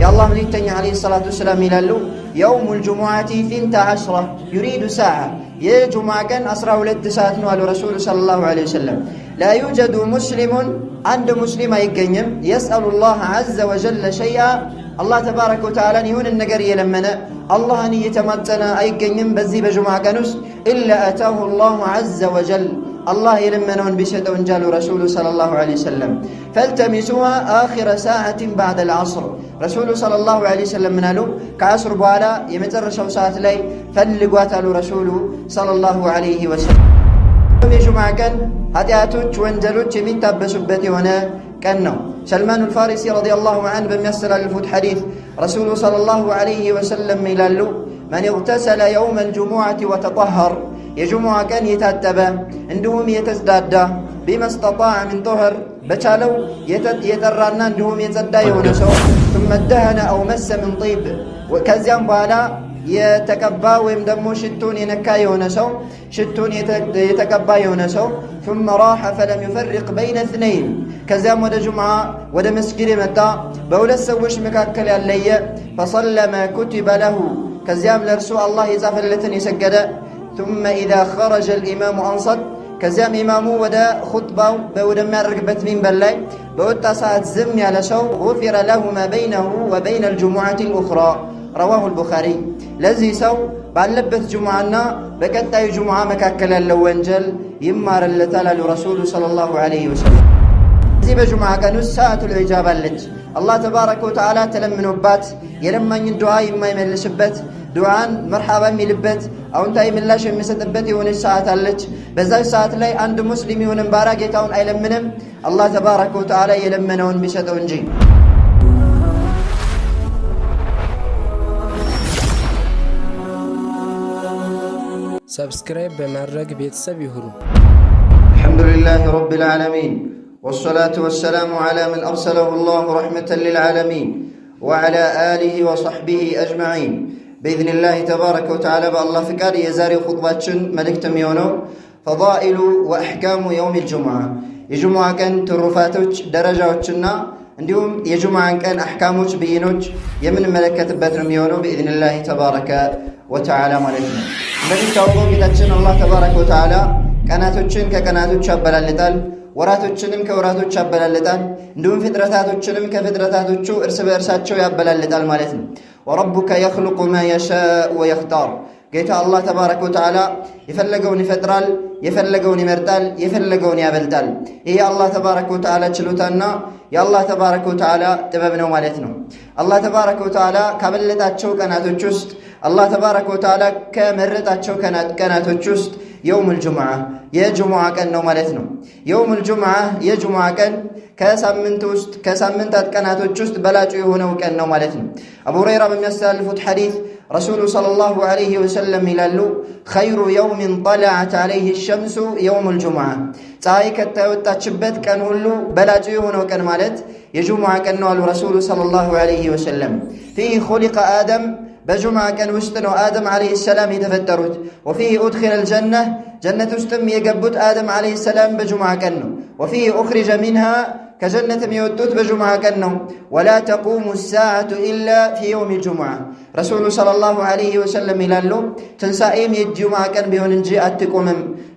يا الله مليتني عليه الصلاة والسلام يلالو يوم الجمعة 12 يريد ساعة يا جمعة كان أسرع ولد ساعة نوال رسول صلى الله عليه وسلم لا يوجد مسلم عند مسلم يقيم يسأل الله عز وجل شيئا الله تبارك وتعالى يهون النقر يلمنا الله أن يتمتنا يقيم بزي بجمعة كانوس إلا أتاه الله عز وجل الله يلمنون بشدة ونجال رسول صلى الله عليه وسلم فالتمسوها آخر ساعة بعد العصر رسول صلى الله عليه وسلم منالو كعصر بوالا يمترشوا ساعة لي فلقواتالو رسول صلى الله عليه وسلم جمعة كان هاتياتوش وانجلوش يمين تابسبتي هنا كانوا سلمان الفارسي رضي الله عنه بميسر الفوت حديث رسول صلى الله عليه وسلم ميلالو من اغتسل يوم الجمعة وتطهر يجمع كان يتاتبا عندهم يتزدادا بما استطاع من طهر بچالو يترانا عندهم يتزدا يونسو ثم ادهن او مس من طيب وكزيان بالا يتكبا ويم دمو شتون ينكا يونسو شتون يتكبا يونسو ثم راح فلم يفرق بين اثنين كزيان ود جمعة ود مسجد متى بولا سوش مكاكل اللي فصلى ما كتب له كزيان لرسول الله يزافلتن يسجد ثم إذا خرج الإمام أنصت كزيام إمامه ودا خطبة بودا ما رقبت من بلاي بودا ساعة زم على شو غفر له ما بينه وبين الجمعة الأخرى رواه البخاري لذي سو بعلبت جمعنا بكتا جمعة مكاكل اللوانجل يمار اللتال لرسول صلى الله عليه وسلم زي بجمعة كانوا ساعة الإجابة لج الله تبارك وتعالى تلمنوا بات يلمن الدعاء ما يملسبت دعاء مرحبا ميلبت أو انتهي من الله شيء مسدبت يون الساعة اللج بزاي الساعة لي عند مسلم يون مبارك يتون أيلمنهم الله تبارك وتعالى يلمنون بشدون جي سبسكرايب بمرق بيتسب يهرو. الحمد لله رب العالمين والصلاة والسلام على من أرسله الله رحمة للعالمين وعلى آله وصحبه أجمعين بإذن الله تبارك وتعالى بالله فكار يزاري خطباتشن ملك تميونو فضائل وأحكام يوم الجمعة الجمعة كان ترفاتوش درجاتنا عندهم يجمعة كان أحكاموش بينوش يمن ملكة بدر ميونو بإذن الله تبارك وتعالى ملكنا بني توقو بتاتشن الله تبارك وتعالى كاناتوشن ككاناتوش أبلالتال ወራቶችንም ከወራቶች ያበላልጣል እንዲሁም ፍጥረታቶችንም ከፍጥረታቶቹ እርስ በእርሳቸው ያበላልጣል ማለት ነው ወረቡከ يخلق ما يشاء ويختار ጌታ አላህ ተባረከ ወተዓላ የፈለገውን ይፈጥራል የፈለገውን ይመርጣል የፈለገውን ያበልጣል ይሄ አላህ ተባረከ ወተዓላ ችሎታና የአላህ ተባረከ ወተዓላ ጥበብ ነው ማለት ነው አላህ ተባረከ ወተዓላ ካበለጣቸው ቀናቶች ውስጥ አላህ ተባረከ ወተዓላ ከመረጣቸው ቀናቶች ውስጥ يوم الجمعة يا جمعة كان نو مالتنا يوم الجمعة يا جمعة كان كسامنتات كانت تشست بلاجي هنا وكان نو مالتنا أبو هريرة بن يسأل حديث رسول صلى الله عليه وسلم يلالو خير يوم طلعت عليه الشمس يوم الجمعة تايك التوتشبت كان هلو بلاجي هنا وكان مالت يا جمعة كان نو الرسول صلى الله عليه وسلم فيه خلق آدم بجمعة كان وستن آدم عليه السلام يتفترت وفيه أدخل الجنة جنة استم يقبت آدم عليه السلام بجمعة كانوا وفيه أخرج منها كجنة ميوتوت بجمعة كانوا ولا تقوم الساعة إلا في يوم الجمعة رسول صلى الله عليه وسلم يلالو تنسائم الجمعة كان بهن نجي أتكم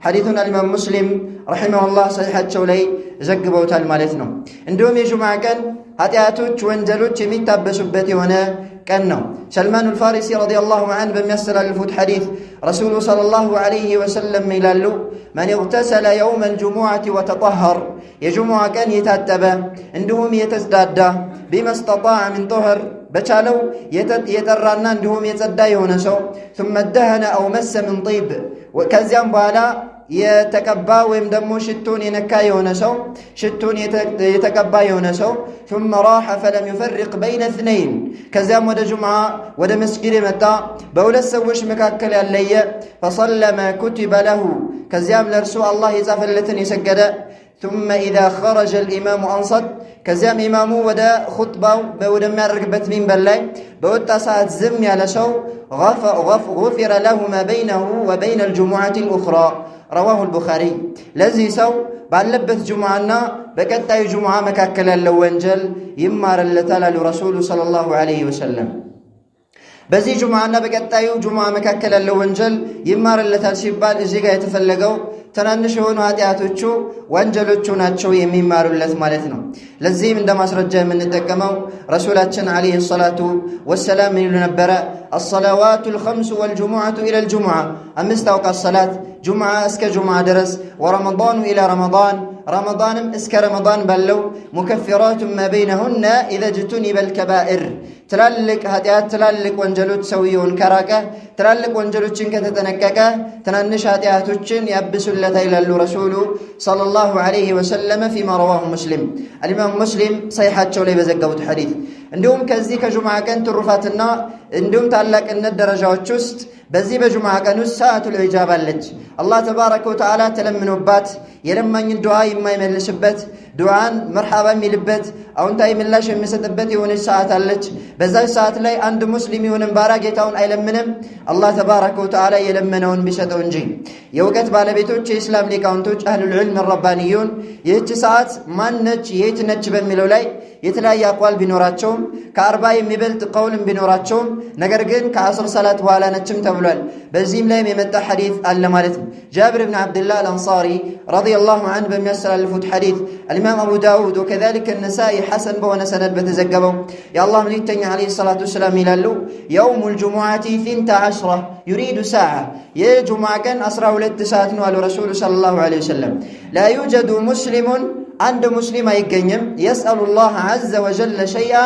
حديثنا الإمام مسلم رحمه الله صحيحة شولي زقبوت المالتنا عندهم يجمعة كان هاتياتوش وانجلوش يمين تابسبتي هنا كانوا سلمان الفارسي رضي الله عنه بميسر الفوت حديث رسول صلى الله عليه وسلم ميلالو من اغتسل يوم الجمعة وتطهر يجمع كان يتاتبا عندهم يتزدادا بما استطاع من طهر بچالو يترانا عندهم يتزدا يونسو ثم ادهن أو مس من طيب وكزيان بالا يتكبا ويم دمو شتون ينكا يونسو شتون يتكبا يونسو ثم راح فلم يفرق بين اثنين كزيام ود جمعة ود مسجد متى بولا سوش مكاكل اللي فصلى ما كتب له كزيام لرسول الله يزافلتن يسجد ثم إذا خرج الإمام أنصت كزيام إمامه ودا خطبة بودا ما رقبت من بلاي بودا ساعة زم على شو غفر له ما بينه وبين الجمعة الأخرى رواه البخاري لذي سو ባለበት ጁምዓና በቀጣዩ ጁምዓ መካከል ያለው ወንጀል ይማርለታል አሉ ረሱሉ ሰለላሁ ዐለይሂ ወሰለም። በዚህ ጁምዓና በቀጣዩ ጁምዓ መካከል ያለው ወንጀል ይማርለታል ሲባል እዚህ ጋር የተፈለገው ትናንሽ የሆኑ ኃጢአቶቹ ወንጀሎቹ ናቸው የሚማሩለት ማለት ነው። ለዚህም እንደ ማስረጃ የምንጠቀመው ረሱላችን ዐለይሂ ሰላቱ ወሰላም ይሉ ነበረ፣ አሰላዋቱል ኸምሱ ወልጁሙዓቱ ኢለል ጁሙዓ፣ 5 አውቃት ሰላት ጁምዓ እስከ ጁምዓ ድረስ፣ ወረመዳኑ ኢላ ረመዳን፣ ረመዳንም እስከ ረመዳን ባለው፣ ሙከፊራቱ ማ በይነሁነ ኢዘ ጅቱኒበል ከባኢር፣ ትላልቅ ኃጢአት ትላልቅ ወንጀሎች ሰውየውን ከራቀ ትላልቅ ወንጀሎችን ከተጠነቀቀ ትናንሽ ኃጢአቶችን ያብሱለታል ይላሉ ረሱሉ ሰለላሁ ዐለይሂ ወሰለም ፊማ ረዋሁ ሙስሊም፣ አልኢማም ሙስሊም ሰሒሓቸው ላይ በዘገቡት ሐዲስ። እንዲሁም ከዚህ ከጁምዓ ቀን ትሩፋትና እንዲሁም ታላቅነት ደረጃዎች ውስጥ በዚህ በጁምዓ ቀን ውስጥ ሰዓቱል ኢጃባ አለች። አላህ ተባረከ ወተዓላ ተለምኖባት የለማኝን ዱዓ የማይመልስበት ዱዓን መርሐባ የሚልበት አዎንታዊ ምላሽ የሚሰጥበት የሆነች ሰዓት አለች። በዛች ሰዓት ላይ አንድ ሙስሊም ይሁንም ባሪያ ጌታውን አይለምንም አላህ ተባረከ ወተዓላ የለመነውን ቢሰጠው እንጂ። የእውቀት ባለቤቶች የኢስላም ሊቃውንቶች አህሉል ዒልም ረባንዩን ይህች ሰዓት ማነች የት ነች በሚለው ላይ የተለያየ አቋል ቢኖራቸውም ከ40 የሚበልጥ ቀውልም ቢኖራቸውም ነገር ግን ከአስር ሰላት በኋላ ነችም ተብሏል። በዚህም ላይም የመጣ ሐዲስ አለ ማለት ነው። ጃብር ብን ዓብድላህ አልአንሳሪ ረዲየላሁ ዐንሁ በሚያስተላልፉት ሐዲስ አልኢማም አቡ ዳውድ ወከዛሊከ ነሳኢ ሐሰን በሆነ ሰነድ በተዘገበው የአላህ መልእክተኛ ዐለይሂ ሰላቱ ወሰላም ይላሉ፣ የውሙል ጁሙዓቲ 12 ዩሪዱ ሰዓ፣ የጁሙዓ ቀን 12 ሰዓት ነው አሉ ረሱሉ ሰለላሁ ዐለይሂ ወሰለም። ላ ዩጀዱ ሙስሊሙን አንድ ሙስሊም አይገኝም የስአሉላህ ዐዘ ወጀለ ሸይአ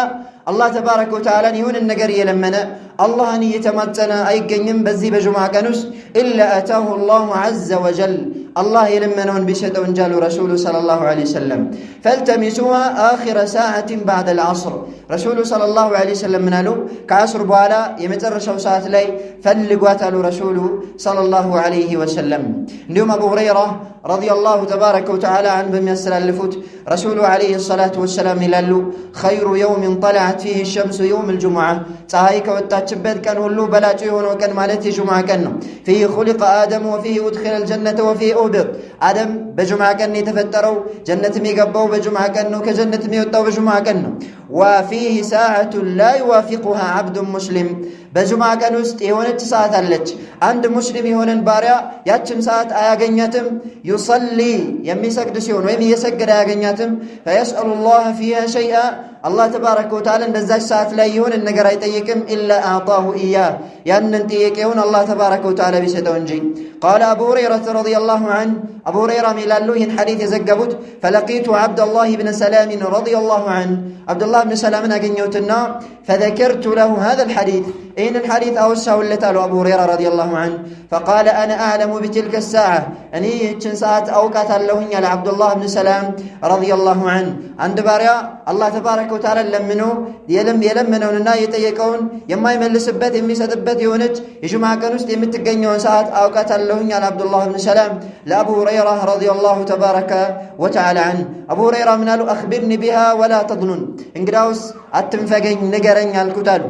አላህ ተባረከ ወተዓላን ይሁንን ነገር እየለመነ አላህን እየተማጸነ አይገኝም በዚህ በጁምዓ ቀን ውስጥ ኢላ አታሁ አላሁ ዐዘ ወጀል አላህ የለመነውን ቢሰጠው እንጂ አሉ ረሱሉ ሰለላሁ ዐለይሂ ወሰለም። ፈልተሚሱሃ አኺረ ሰዓትን ባዕደል ዐስር፣ ረሱሉ ሰለላሁ ዐለይሂ ወሰለም ምን አሉ? ከዐስር በኋላ የመጨረሻው ሰዓት ላይ ፈልጓት አሉ ረሱሉ ሰለላሁ ዐለይሂ ወሰለም። እንዲሁም አቡ ሁረይራ ረዲየላሁ ተባረከ ወተዓላ ዐንሁ በሚያስተላልፉት ረሱሉ ዐለይሂ ሰላቱ ወሰላም ይላሉ፣ ኸይሩ የውሚን ጠለዐት ፊህ ሸምሱ የውሙል ጁሙዓ፣ ፀሐይ ከወጣችበት ቀን ሁሉ በላጩ የሆነው ቀን ማለት የጁምዓ ቀን ነው። ፊህ ኹሊቀ አደም ወፊህ ኡድኺለል ጀነተ ወፊህ ኡብጥ፣ አደም በጁምዓ ቀን የተፈጠረው ጀነትም የገባው በጁምዓ ቀን ነው፣ ከጀነትም የወጣው በጁምዓ ቀን ነው። ወፊህ ሰዓቱን ላ ዩዋፊቁሃ ዐብዱን ሙስሊም፣ በጁምዓ ቀን ውስጥ የሆነች ሰዓት አለች አንድ ሙስሊም የሆነን ባሪያ ያችን ሰዓት አያገኛትም። ዩሰሊ የሚሰግድ ሲሆን ወይም እየሰገደ አያገኛትም። ፈየስአሉላህ ፊሃ ሸይአ አላህ ተባረከ ወተዓላ በዛች ሰዓት ላይ የሆነን ነገር አይጠይቅም ኢላ አዕጣሁ ኢያህ ያንን ጥያቄውን አላህ ተባረከ ወተዓላ ቢሰጠው እንጂ። ቃለ አቡ ሁረይረተ ረዲየላሁ ዐንሁ አቡ ሁረይራ ይላሉ ይህን ሐዲስ የዘገቡት ፈለቂቱ ዐብደላህ ብነ ሰላምን ረዲየላሁ ዐንሁ አብዱላህ ብን ሰላምን አገኘሁትና ፈዘከርቱ ለሁ ሃዘል ሐዲስ ይህንን ሐዲስ አወሳሁለት አሉ አቡ ሁረይራ ረዲየላሁ ዐንሁ። ፈቃለ አነ አዕለሙ ቢትልከ ሰዓ እኔ ይህችን ሰዓት አውቃታለሁኝ አለ አብዱላህ ብን ሰላም ረዲየላሁ ዐንሁ። አንድ ባሪያ አላህ ተባረከ ወተዓላ ለምኖ የለመነውንና የጠየቀውን የማይመልስበት የሚሰጥበት የሆነች የጁምዓ ቀን ውስጥ የምትገኘውን ሰዓት አውቃታለሁኝ አለ አብዱላህ ብን ሰላም ለአቡ ሁረይራ ረዲየላሁ ተባረከ ወተዓላ ዐንሁ። አቡ ሁረይራ ምን አሉ? አኽቢርኒ ቢሃ ወላ ተظኑን፣ እንግዳውስ አትንፈገኝ ንገረኝ አልኩት አሉ።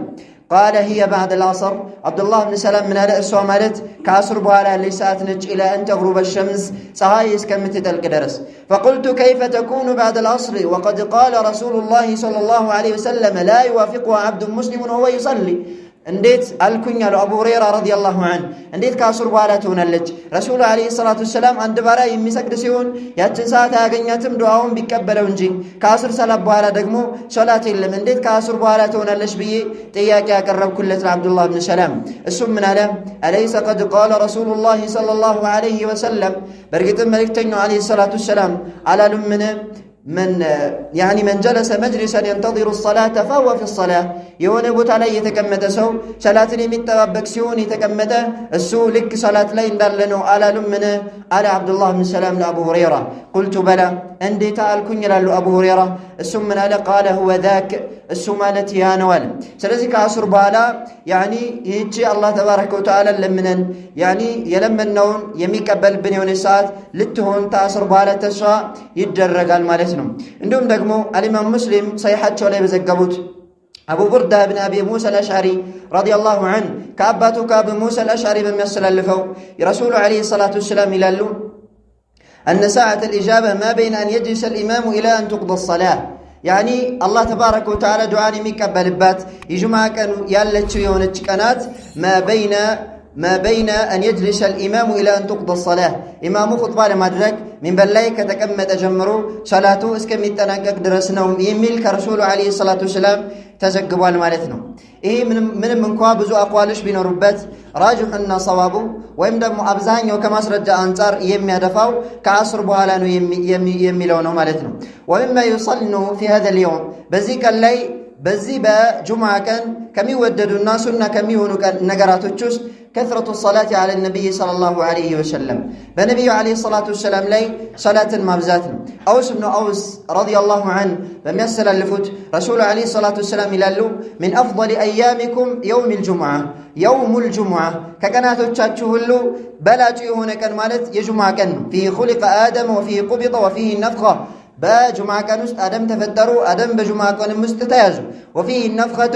ቃለ ሂየ ባዕደል ዐስር አብዱላህ ብን ሰላም ምን አለ? እሷ ማለት ከዐስር በኋላ ያለች ሰዓት ነች። ኢላ አን ተግሩበ ሸምስ ፀሐይ እስከምትጠልቅ ድረስ። ፈቁልቱ ከይፈ ተኩኑ ባዕደል ዐስር ወቀድ ቃለ ረሱሉላሂ ሰለላሁ ዐለይሂ ወሰለም ላ ዩዋፊቁሃ ዐብዱን ሙስሊሙን ወሁወ ዩሰሊ፣ እንዴት አልኩኝ አሉ አቡ ሁረይራ ረዲየላሁ ዐንሁ። እንዴት ከዐስር በኋላ ትሆናለች? ረሱሉ ዐለይሂ ሰላቱ ወሰላም አንድ ባሪያ የሚሰግድ ሲሆን ያችን ሰዓት አያገኛትም ዱዓውን ቢቀበለው እንጂ ከዐስር ሰላት በኋላ ደግሞ ሶላት የለም። እንዴት ከዐስር በኋላ ትሆናለች ብዬ ጥያቄ ያቀረብኩለት ለአብዱላህ ብን ሰላም። እሱም ምን አለ? አለይሰ ቀድ ቃለ ረሱሉላሂ ሰለላሁ ዐለይሂ ወሰለም፣ በእርግጥም መልእክተኛው ዐለይሂ ሰላቱ ወሰላም አላሉምን? መን ጀለሰ መጅሊሰን የንተظሩ ሰላተ ፈሁወ ፊ ሰላህ፣ የሆነ ቦታ ላይ የተቀመጠ ሰው ሰላትን የሚጠባበቅ ሲሆን የተቀመጠ እሱ ልክ ሰላት ላይ እንዳለ ነው አላሉምን? አለ አብዱላህ ብን ሰላም ለአቡ ሁረይራ። ቁልቱ በላ እንዴታ አልኩኝ ይላሉ አቡ ሁረይራ። እሱም ምን አለ? ቃለ ሁወ ዛክ፣ እሱ ማለት ያ ነው አለ። ስለዚህ ከዐስር በኋላ ይህቺ አላህ ተባረከ ወተዓላ ለምነን የለመነውን የሚቀበልብን የሆነች ሰዓት ልትሆን ከዐስር በኋላ ተስፋ ይደረጋል ማለት ነው። እንዲሁም ደግሞ አልኢማም ሙስሊም ሰሒሓቸው ላይ በዘገቡት አቡ ቡርዳ ብን አቢ ሙሳ አልአሽዓሪ ረዲየላሁ ዐንሁ ከአባቱ ከአቡ ሙሳ አልአሽዓሪ በሚያስተላልፈው የረሱሉ ዐለይሂ ሰላቱ ወሰላም ይላሉ أن ساعة الإجابة ما بين أن يجلس الإمام إلى أن تقضى الصلاة يعني الله تبارك وتعالى دعاني ميكبل بات يجمع كان يالتشو يونتش كانات ما بين أن يجلس الإمام إلى أن تقضى الصلاة إمام خطبة لمدرك من بلاي كتكمت أجمرو صلاته اسكم يتناقق درسنا يميل كرسول عليه الصلاة والسلام تزقبوا المالتنا إيه من منكوا أقوالش بين ربات راجحنا صوابه ويمدم أبزاني وكما سرجع أنصار يمي دفاو كعصر بوالانو يمي لونه مالتنا ومما يصلنا في هذا اليوم بزيك اللي بزي بجمعة كم يوددوا الناس كم يهونوا نقراتو تشوس كثرة الصلاة على النبي صلى الله عليه وسلم بنبي عليه الصلاة والسلام لي صلاة مبزاتنا أوس بن أوس رضي الله عنه بميسر اللفوت رسول عليه الصلاة والسلام يلالو من أفضل أيامكم يوم الجمعة ككناتو تشاتشوهلو بلاجي هنا كان مالت يجمع كان فيه خلق آدم وفيه قبض وفيه النفخة بجمعة كان آدم تفدروا آدم بجمعة كان مستتاجوا وفيه النفخة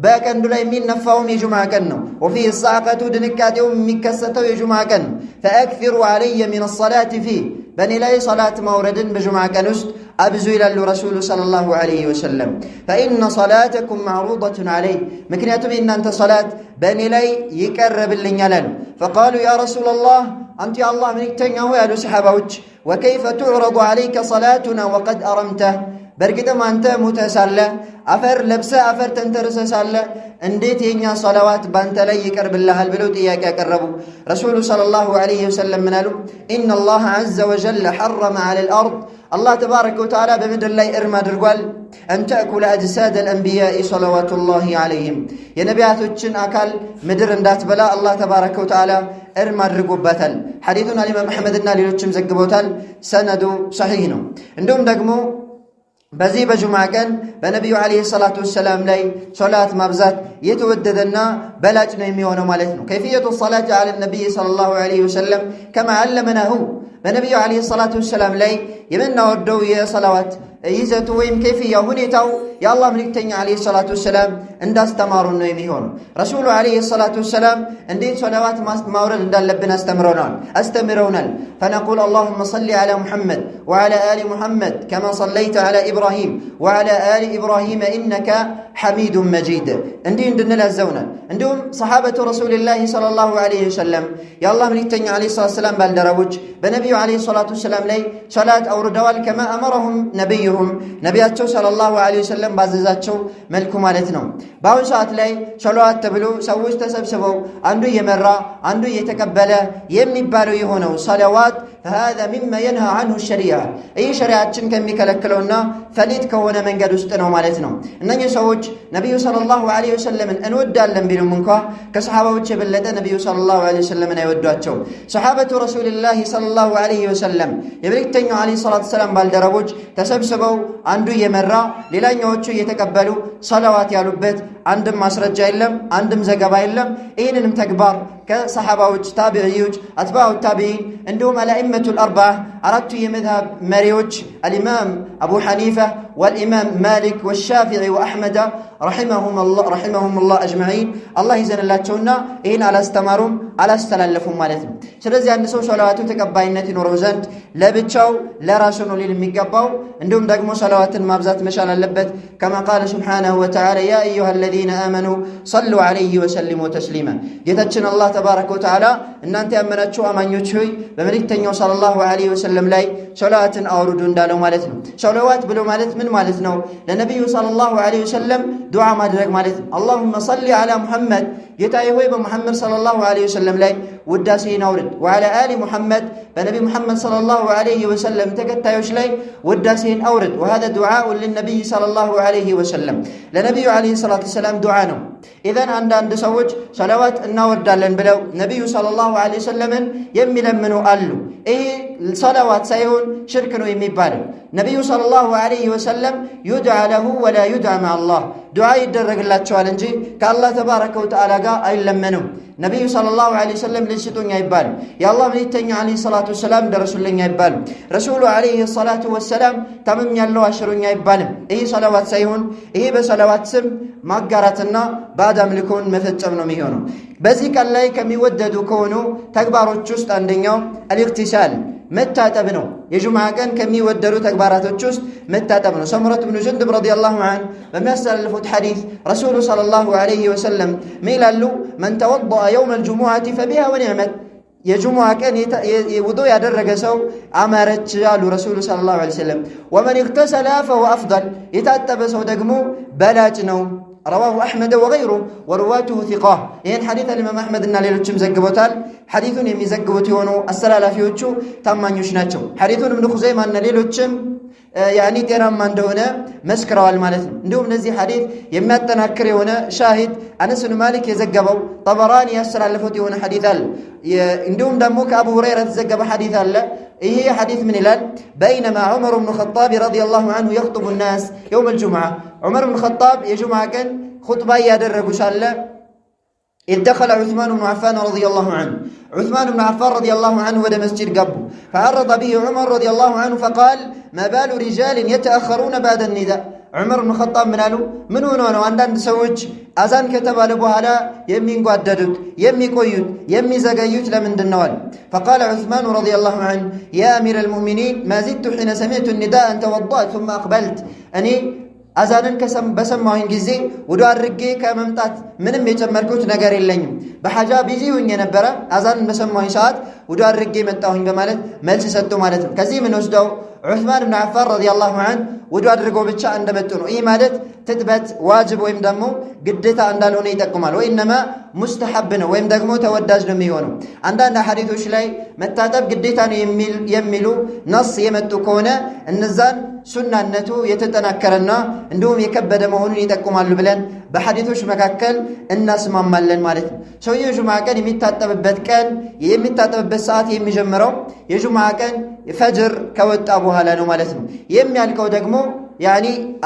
باكن دولا يمين نفاهم يجمع كنو وفيه الصعقة دنكات يوم مكسته يجمع كنو فأكثروا علي من الصلاة فيه بني لاي صلاة مورد بجمع كنوست أبزو إلى الرسول صلى الله عليه وسلم فإن صلاتكم معروضة عليه مكنياتم إن أنت صلاة بني لاي يكرب اللي فقالوا يا رسول الله أنت يا الله من اكتنه يا صحابوش وكيف تعرض عليك صلاتنا وقد أرمته برقدم أنت متسالة أفر لبسة أفر تنترسسالة انديت ينيا صلوات بانت لي يكرب الله البلوت إياك أكربوا رسول صلى الله عليه وسلم منالو إن الله عز وجل حرم على الأرض الله تبارك وتعالى بمدر الله إرما درقوال أن تأكل أجساد الأنبياء صلوات الله عليهم يا نبيات وچن أكل مدر اندات بلا الله تبارك وتعالى إرما درقوباتل حديثنا الإمام محمد النالي لوچم زقبوتال سند صحيحنا عندهم دقمو بزي بجمعة كان بنبي عليه الصلاة والسلام لي صلاة مبزات يتوددنا بلاجنا يميونه مالتنا كيفية الصلاة على النبي صلى الله عليه وسلم كما علمنا هو بنبي عليه الصلاة والسلام لي يمنا ودوية صلوات يزتو ويم كيفية هنيتو يا الله ملكتني عليه الصلاة والسلام عند استمارون يميون رسول عليه الصلاة والسلام عندي صلوات مورد عند لبنا استمرون فنقول اللهم صل على محمد وعلى آل محمد كما صليت على إبراهيم وعلى آل إبراهيم إنك حميد مجيد عندنا لازونا عندهم صحابة رسول الله صلى الله عليه وسلم يا الله ملكتني عليه الصلاة والسلام بالدروج بنبي عليه الصلاة والسلام لي صلاة أو ردوال كما أمرهم نبياتشو صلى الله عليه وسلم بعززاتشو ملكو مالتنا باون ساعت لي صلوات تبلو سووش تسبسبو عنده يمرا عنده يتكبل يمبالو يهونو صلوات فهذا مما ينهى عنه الشريعة أي شريعة كم يكلكلونا فليت كونا من قد استنوا مالتنا إنني سووش نبي صلى الله عليه وسلم أن ودى اللهم بينو منكا كصحابة وتشبلد نبي صلى الله عليه وسلم أن يودواتشو صحابة رسول الله صلى الله عليه وسلم يبريك تنيو عليه الصلاة والسلام بالدربوج تسبسبو عنده يمرا للا يوتشو يتكبلوا صلوات يالوبت عندم مسرج إلهم عندم زقبا إلهم إينهم تكبر كصحابة تابعيوج أتباع التابعين عندهم الأئمة الأربعة أردت يمذهب مريوج الإمام أبو حنيفة والإمام مالك والشافعي وأحمد رحمهم الله أجمعين الله يزن الله تشونا إن على استمرهم على استلالفهم مالتهم سلزي أن نسو صلواتهم تقباينة نروزانت لبتشاو لا راسونو للمقباو عندهم دقمو صلوات مابزات مشال اللبت كما قال سبحانه وتعالى يا أيها الذين آمنوا صلوا عليه وسلموا تسليما جيتتشن الله تبارك وتعالى إن أنت أمنتشو أمان يتشوي بمريكتنيو صلى الله عليه وسلم لاي صلوات أوردون دالو مالتهم صلوات بلو مالت من مالتنا لنبي صلى الله عليه وسلم دعاء مدرك مالتهم اللهم صل على محمد يتايهوي بمحمد صلى الله عليه وسلم لاي وداسين أورد وعلى آل محمد بنبي محمد صلى الله عليه وسلم تكتايوش لاي وداسين أورد وهذا دعاء للنبي صلى الله عليه وسلم لنبي عليه الصلاة والسلام دعانه إذن عند سوج صلوات النورد دالن بلو نبي صلى الله عليه وسلم يمي لمنو قالوا إيه صلوات سيهون شركنو يمي بالو نبي صلى الله عليه وسلم يدعى له ولا يدعى مع الله دعاء يدرق الله تشوالنجي كالله تبارك وتعالى أي لمنو نبي صلى الله عليه وسلم لنشتون يبال يا الله من يتنى عليه الصلاة والسلام ده رسول الله يبال رسول عليه الصلاة والسلام تمام يالله عشرون يبال إيه صلوات سيهون إيه بصلوات سم مقارتنا بعد ملكون مفتشمنا ميهونو بذيك الله كم يوددو كونو تكبارو تشست عندنا الاغتسال መታጠብ ነው። የጁምዓ ቀን ከሚወደዱ ተግባራቶች ውስጥ መታጠብ ነው። ሰምረት ብኑ ጁንዱብ ረዲየላሁ ዐንሁ በሚያስተላልፉት ሐዲስ ረሱሉ ሰለላሁ ዐለይሂ ወሰለም ምን ይላሉ? መን ተወደአ የውመል ጁሙዓቲ ፈቢሃ ወኒዕመት፣ የጁሙዓ ቀን ውዱእ ያደረገ ሰው አማረች አሉ ረሱሉ ሰለላሁ ዐለይሂ ወሰለም። ወመን ኢግተሰለ ፈሁወ አፍደል፣ የታጠበ ሰው ደግሞ በላጭ ነው። ረዋሁ አሕመድ ወገይሩ ወሩዋቱሁ ሲቃህ። ይህን ሐዲት አልኢማም አሕመድና ሌሎችም ዘግቦታል። ሐዲቱን የሚዘግቡት የሆኑ አስተላላፊዎቹ ታማኞች ናቸው። ሐዲቱን እብኑ ኹዘይማና ሌሎችም ጤናማ እንደሆነ መስክረዋል ማለት ነው። እንዲሁም እነዚህ ሐዲት የሚያጠናክር የሆነ ሻሂድ አነስ ብን ማሊክ የዘገበው ጠበራኒ ያስተላለፉት የሆነ ሐዲት አለ። እንዲሁም ደግሞ ከአቡ ሁረይራ የተዘገበ ሐዲት አለ። ይሄ ሐዲት ምን ይላል? በይነማ ዑመር ብኑ ኸጣብ ረዲየላሁ ዐንሁ የኽጡቡ ናስ የውመል ጁምዓ፣ ዑመር ብኑ ኸጣብ የጁምዓ ቀን ኹጥባ እያደረጉ ሳለ إذ دخل عثمان بن عفان رضي الله عنه، عثمان بن عفان رضي الله عنه ود مسجد قبو، فعرض به عمر رضي الله عنه فقال ما بال رجال يتأخرون بعد النداء. عمر بن الخطاب من قالوا من هنا عندنا سوج أذان كتب على بوهلا يمين قددت يمي كويت يمي زجايت لمن النوال. فقال عثمان رضي الله عنه يا أمير المؤمنين ما زدت حين سمعت النداء أن توضأت ثم أقبلت. أني አዛንን በሰማሁኝ ጊዜ ወደ አድርጌ ከመምጣት ምንም የጨመርኩት ነገር የለኝም። በሐጃ ቢዚ ሆኜ ነበረ። አዛንን በሰማሁኝ ሰዓት ወደ አድርጌ መጣሁኝ በማለት መልስ ሰጡ ማለት ነው። ከዚህ ምን ወስደው ዑስማን ብን አፋን ረዲየላሁ ዐንሁ ወደ አድርገው ብቻ እንደመጡ ነው። ይህ ማለት ትጥበት ዋጅብ ወይም ደግሞ ግዴታ እንዳልሆነ ይጠቁማል። ወይነማ ሙስተሐብ ነው ወይም ደግሞ ተወዳጅ ነው የሚሆነው። አንዳንድ ሐዲሶች ላይ መታጠብ ግዴታ ነው የሚሉ ነስ የመጡ ከሆነ እነዛን ሱናነቱ የተጠናከረና እንዲሁም የከበደ መሆኑን ይጠቁማሉ ብለን በሐዲሶች መካከል እናስማማለን ማለት ነው። ሰውየው ጁምዓ ቀን የሚታጠብበት ሰዓት የሚጀምረው የጁምዓ ቀን ፈጅር ከወጣ በኋላ ነው ማለት ነው። የሚያልቀው ደግሞ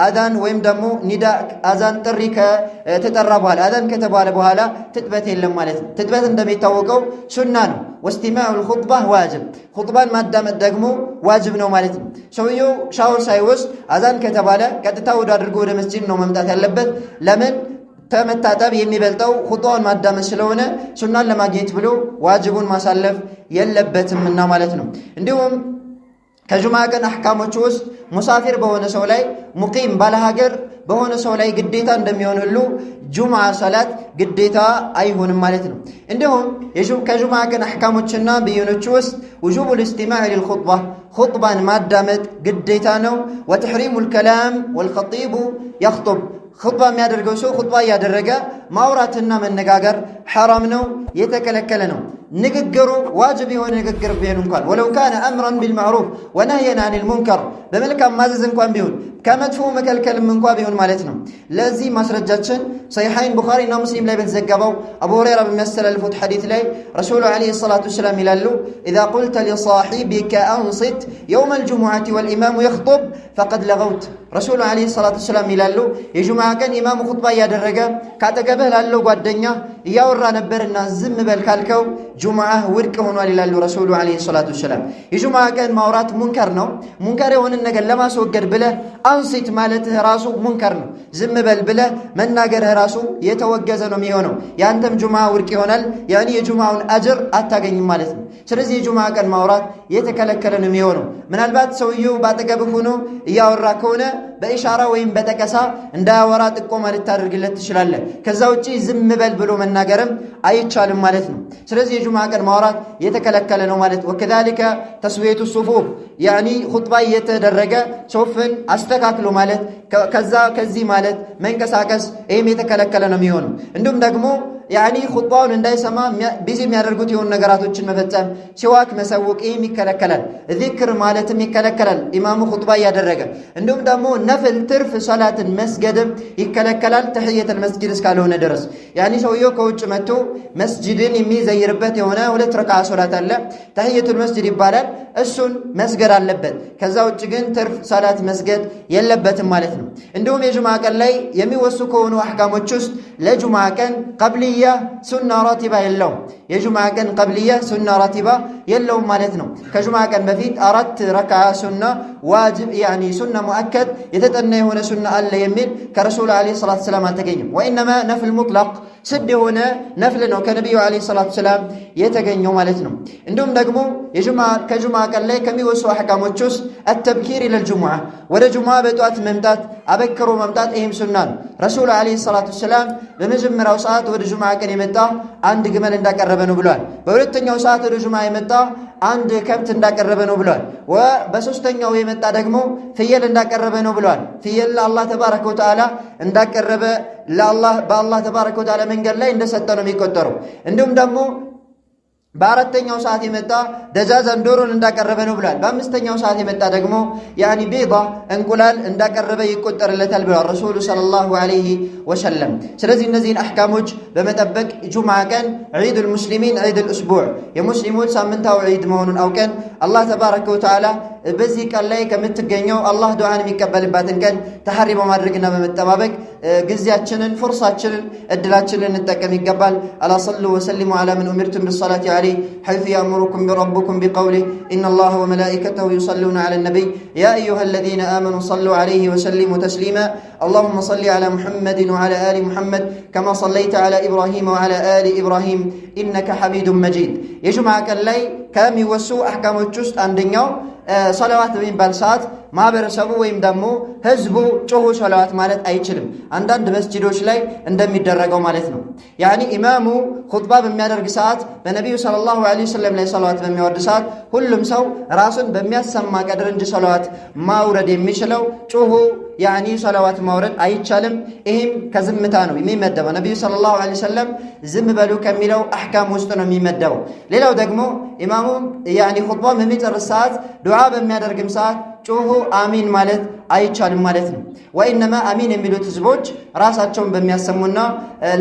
አዛን ወይም ደግሞ ኒዳ አዛን ጥሪ ከተጠራ በኋላ አዛን ከተባለ በኋላ ትጥበት የለም ማለት ነው። ትጥበት እንደሚታወቀው ሱና ነው። ወስቲማዑል ኹጥባህ ዋጅብ፣ ኹጥባን ማዳመጥ ደግሞ ዋጅብ ነው ማለት ነው። ሰውየው ሻወር ሳይወስድ አዛን ከተባለ ቀጥታ ወደ አድርጎ ወደ መስጂድ ነው መምጣት ያለበት። ለምን? ከመታጠብ የሚበልጠው ኹጥባውን ማዳመጥ ስለሆነ ሱናን ለማግኘት ብሎ ዋጅቡን ማሳለፍ የለበትምና ማለት ነው። እንዲሁም ከጁምዓ ቀን አሕካሞች ውስጥ ሙሳፊር በሆነ ሰው ላይ ሙቂም ባለሀገር በሆነ ሰው ላይ ግዴታ እንደሚሆን ሁሉ ጁምዓ ሰላት ግዴታ አይሆንም ማለት ነው። እንዲሁም ከጁምዓ ቀን አሕካሞችና ብይኖች ውስጥ ውጁቡል ኢስቲማዕ ሊልኹጥባ፣ ኹጥባን ማዳመጥ ግዴታ ነው። ወተሕሪሙል ከላም ወልኸጢቡ የኽጡብ፣ ኹጥባ የሚያደርገው ሰው ኹጥባ እያደረገ ማውራትና መነጋገር ሐራም ነው፣ የተከለከለ ነው። ንግግሩ ዋጅብ የሆነ ንግግር ቢሆን እንኳን ወለው ካነ አምረን ቢልማዕሩፍ ወነህየን አኒል ሙንከር፣ በመልካም ማዘዝ እንኳን ቢሆን ከመጥፎ መከልከልም እንኳን ቢሆን ማለት ነው። ለዚህ ማስረጃችን ሰሒሐይን ቡኻሪና ሙስሊም ላይ በተዘገበው አቡ ሁረይራ በሚያስተላልፉት ሐዲስ ላይ ረሱሉ ዓለይሂ ሰላቱ ወሰላም ይላሉ ኢዛ ቁልተ ሊሳሒቢከ አንሲት የውመል ጁሙዓቲ ወልኢማሙ የኽጡብ ፈቀድ ለገውት። ረሱሉ ዓለይሂ ሰላቱ ወሰላም ይላሉ የጁምዓ ቀን ኢማሙ ኹጥባ እያደረገ ካጠገብህ ላለው ጓደኛ እያወራ ነበርና ዝም በል ካልከው ጁምዓ ውድቅ ሆኗል ይላሉ ረሱሉ ዓለይሂ ሰላቱ ወሰላም። የጁምዓ ቀን ማውራት ሙንከር ነው። ሙንከር የሆንን ነገር ለማስወገድ ብለህ አንሲት ማለትህ ራሱ ሙንከር ነው። ዝም በል ብለህ መናገርህ ራሱ የተወገዘ ነው የሚሆነው። ያንተም ጁምዓ ውድቅ ይሆናል። የጁምዓውን አጅር አታገኝም ማለት ነው። ስለዚህ የጁምዓ ቀን ማውራት የተከለከለ ነው የሚሆነው። ምናልባት ሰውየው ባጠገብህ ሆኖ እያወራ ከሆነ በኢሻራ ወይም በጠቀሳ እንዳያወራ ጥቆማ ልታደርግለት ትችላለህ። ከዛ ውጪ ዝም በል ብሎ መናገርም አይቻልም ማለት ነው። ስለዚህ የጁምዓ ቀን ማውራት የተከለከለ ነው ማለት። ወከዛሊከ ተስዊየቱ ሱፉፍ ኹጥባ እየተደረገ ሶፍን አስተካክሎ ማለት ከዚህ ማለት መንቀሳቀስ ይህም የተከለከለ ነው የሚሆነው። እንዲሁም ደግሞ ኹጥባውን እንዳይሰማ ቢዚ የሚያደርጉት የሆኑ ነገራቶችን መፈጸም፣ ሲዋክ መሰውቅ ይህም ይከለከላል። ዚክር ማለትም ይከለከላል ኢማሙ ኹጥባ እያደረገ። እንዲሁም ደግሞ ነፍል ትርፍ ሰላትን መስገድም ይከለከላል ተሕየተል መስጂድ እስካልሆነ ድረስ። ሰውየው ከውጭ መጥቶ መስጂድን የሚዘይርበት የሆነ 2 ረክዓ ሶላት አለ፣ ተሕየቱል መስጂድ ይባላል። እሱን መስገድ አለበት። ከዛ ውጭ ግን ትርፍ ሰላት መስገድ የለበትም ማለት ነው። እንዲሁም የጁምዓ ቀን ላይ የሚወሱ ከሆኑ አሕካሞች ውስጥ ለጁምዓ ቀን ቀብልያ ሱና ራቲባ የለውም። የጁምዓ ቀን ቀብልያ ሱና ራቲባ የለውም ማለት ነው። ከጁምዓ ቀን በፊት 4 ረክዓ ሱና ዋጅብ ሱና ሙአከድ የተጠና የሆነ ሱና አለ የሚል ከረሱል ዓለይሂ ሰላቱ ወሰላም አልተገኘም። ወኢነማ ነፍል ሙጥለቅ ስድ የሆነ ነፍል ነው ከነቢዩ ዓለይሂ ሰላቱ ወሰላም የተገኘው ማለት ነው። እንዲሁም ደግሞ ከጁምዓ ቀን ላይ ከሚወሱ አሕካሞች ውስጥ አተብኪር ኢለል ጁምዓ ወደ ጁምዓ በጠዋት መምጣት አበክሮ መምጣት ይህም ሱና ነው። ረሱሉ ዓለይሂ ሰላቱ ወሰላም በመጀመሪያው ሰዓት ወደ ጁምዓ ቀን የመጣ አንድ ግመል እንዳቀረበ ነው ብሏል። በሁለተኛው ሰዓት ወደ ጁምዓ የመጣ አንድ ከብት እንዳቀረበ ነው ብሏል። በሶስተኛው የመጣ ደግሞ ፍየል እንዳቀረበ ነው ብሏል። ፍየል ለአላህ ተባረከ ወተዓላ እንዳቀረበ በአላህ ተባረከ ወተዓላ መንገድ ላይ እንደሰጠ ነው የሚቆጠረው። እንዲሁም ደግሞ በአራተኛው ሰዓት የመጣ ደጃዛን ዶሮን እንዳቀረበ ነው ብሏል። በአምስተኛው ሰዓት የመጣ ደግሞ ቤዳ እንቁላል እንዳቀረበ ይቆጠርለታል ብሏል ረሱሉ ሰለላሁ ዐለይሂ ወሰለም። ስለዚህ እነዚህን አሕካሞች በመጠበቅ ጁምዓ ቀን ዒዱል ሙስሊሚን ዒዱል እስቡዕ የሙስሊሞች ሳምንታዊ ዒድ መሆኑን አውቀን አላህ ተባረከ ወተዓላ በዚህ ቀን ላይ ከምትገኘው አላህ ዱዓን የሚቀበልባትን ቀን ተሐሪ በማድረግና በመጠባበቅ ጊዜያችንን፣ ፉርሳችንን፣ እድላችንን እንጠቀም ይገባል። አላ ሰሉ ወሰሊሙ ዐላ መን ኡሚርቱም ቢሰላቲ ዐለይሂ ሐይሱ ያእሙሩኩም ቢረብኩም ቢቀውሊህ ኢነላሀ ወመላኢከተሁ ዩሰሉነ ዐለ ነቢይ ያ አዩሃ አለዚነ አመኑ ሰሉ ዐለይሂ ወሰሊሙ ተስሊማ አላሁመ ሰሊ ዐላ ሙሐመድን ወዐላ አሊ ሙሐመድ ከማ ሰለይተ ዐላ ኢብራሂም ወዐላ አሊ ኢብራሂም ኢነከ ሐሚዱን መጂድ። የጁምዓ ቀን ላይ ከሚወሱ አሕካሞች ውስጥ አንደኛው ሰለዋት በሚባል ሰዓት ማህበረሰቡ ወይም ደግሞ ህዝቡ ጮሁ ሰለዋት ማለት አይችልም። አንዳንድ መስጂዶች ላይ እንደሚደረገው ማለት ነው። ኢማሙ ኹጥባ በሚያደርግ ሰዓት በነቢዩ ሰለላሁ ዐለይሂ ወሰለም ላይ ሰለዋት በሚያወርድ ሰዓት ሁሉም ሰው ራሱን በሚያሰማ ቀድር እንጂ ሰለዋት ማውረድ የሚችለው ጮሁ ሰለዋት ማውረድ አይቻልም። ይህም ከዝምታ ነው የሚመደበው። ነቢዩ ሰለላሁ ዐለይሂ ወሰለም ዝም በሉ ከሚለው አሕካም ውስጥ ነው የሚመደበው። ሌላው ደግሞ ኢማሙ ኹጥባ በሚጨርስ ሰዓት ዱዓ በሚያደርግም ሰዓት ጮሁ አሚን ማለት አይቻልም ማለት ነው። ወኢነማ አሚን የሚሉት ህዝቦች ራሳቸውን በሚያሰሙና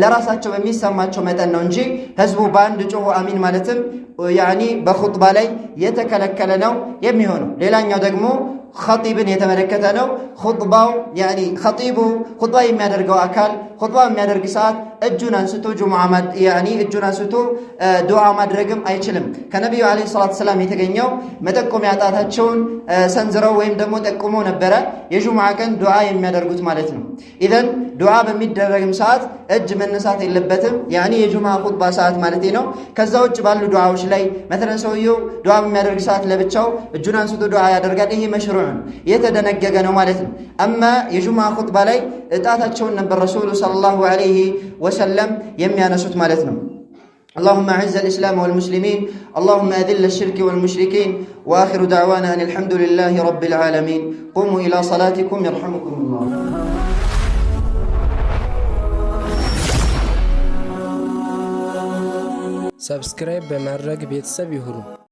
ለራሳቸው በሚሰማቸው መጠን ነው እንጂ ህዝቡ በአንድ ጮሁ አሚን ማለትም በኹጥባ ላይ የተከለከለ ነው የሚሆነው። ሌላኛው ደግሞ ኸጢብን የተመለከተ ነው። ኹጥባው ኸጢቡ ኹጥባ የሚያደርገው አካል ኹጥባ የሚያደርግ ሰዓት እጁን አንስቶ እጁን አንስቶ ዱዓ ማድረግም አይችልም። ከነቢዩ ዓለይሂ ሰላቱ ወሰላም የተገኘው መጠቆሚያ ጣታቸውን ሰንዝረው ወይም ደግሞ ጠቁመው ነበረ የጁምዓ ቀን ዱዓ የሚያደርጉት ማለት ነው። ኢዘን ዱዓ በሚደረግም ሰዓት እጅ መነሳት የለበትም። የጁምዓ ኹጥባ ሰዓት ማለት ነው። ከዛ ውጭ ባሉ ዱዓዎች ላይ መተለን ሰውየው ዱዓ በሚያደርግ ሰዓት ለብቻው እጁን አንስቶ ዱዓ ያደርጋል። ይሄ መሽሩዕ የተደነገገ ነው ማለት ነው። አማ የጁምዓ ኹጥባ ላይ ጣታቸውን ነበር ረሱሉ ሰለላሁ ዐለይሂ ወሰለም የሚያነሱት ማለት ነው። اللهم أعز الإسلام والمسلمين اللهم أذل الشرك والمشركين وآخر دعوانا أن الحمد لله رب العالمين قوموا إلى صلاتكم يرحمكم الله. سبسكرايب بمرق بيتساب يهرو.